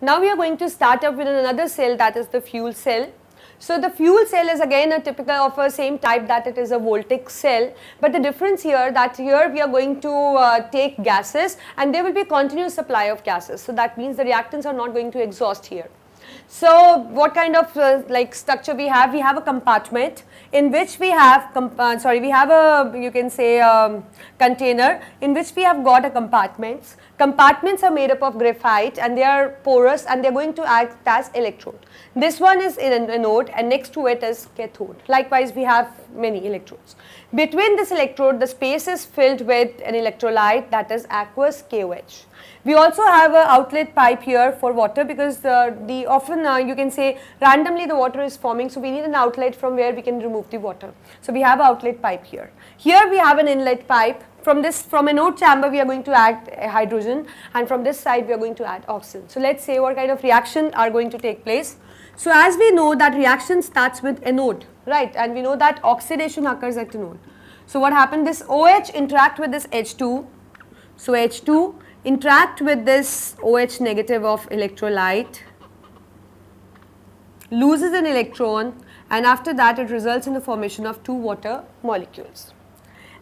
Now we are going to start up with another cell, that is the fuel cell. So the fuel cell is again a typical of a same type, that it is a voltaic cell, but the difference here that here we are going to take gases and there will be continuous supply of gases. So that means the reactants are not going to exhaust here. So what kind of like structure we have? We have a compartment in which we have, we have a, you can say container in which we have got a compartments. Compartments are made up of graphite and they are porous and they are going to act as electrode. This one is in an anode and next to it is cathode. Likewise, we have many electrodes. Between this electrode, the space is filled with an electrolyte, that is aqueous KOH. We also have an outlet pipe here for water because often you can say randomly the water is forming, so we need an outlet from where we can remove the water. So we have an outlet pipe here. Here we have an inlet pipe. From anode chamber we are going to add hydrogen, and from this side we are going to add oxygen. So let's say what kind of reaction are going to take place. So as we know that reaction starts with anode, right, and we know that oxidation occurs at anode. So what happened, this OH interact with this H2, so H2 interact with this OH negative of electrolyte, loses an electron, and after that it results in the formation of two water molecules.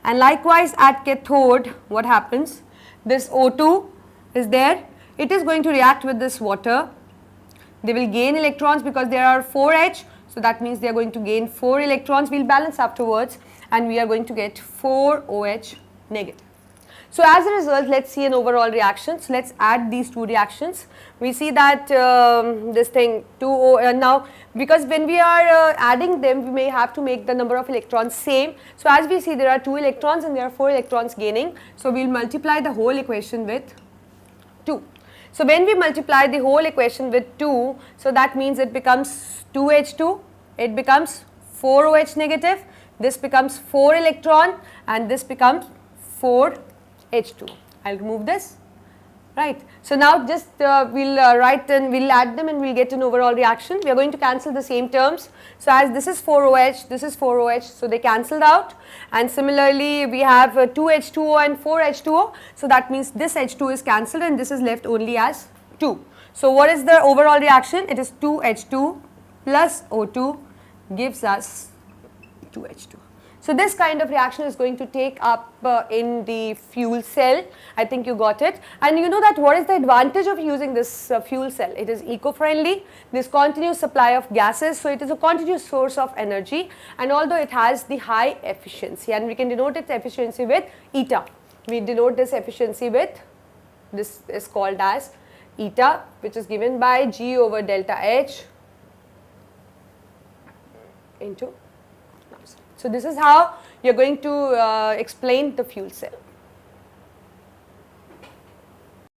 And likewise at cathode, what happens, this O2 is there, it is going to react with this water. They will gain electrons because there are 4H, so that means they are going to gain 4 electrons. We will balance afterwards and we are going to get 4 OH negative. So as a result, let's see an overall reaction. So let's add these two reactions. We see that this thing 2O now, because when we are adding them, we may have to make the number of electrons same. So as we see, there are 2 electrons and there are 4 electrons gaining. So we will multiply the whole equation with 2. So when we multiply the whole equation with 2, so that means it becomes 2H2, it becomes 4OH negative, this becomes 4 electron and this becomes 4H2. I will remove this, right. So now just we'll write and we'll add them and we'll get an overall reaction. We are going to cancel the same terms. So as this is 4OH, this is 4OH, so they cancelled out, and similarly we have 2H2O and 4H2O, so that means this H2 is cancelled and this is left only as 2. So what is the overall reaction? It is 2H2 plus O2 gives us 2H2. So this kind of reaction is going to take up in the fuel cell. I think you got it. And you know that what is the advantage of using this fuel cell? It is eco-friendly, this continuous supply of gases, so it is a continuous source of energy, and although it has the high efficiency, and we can denote its efficiency with eta. We denote this efficiency with, this is called as eta, which is given by G over delta H into. So this is how you are going to explain the fuel cell.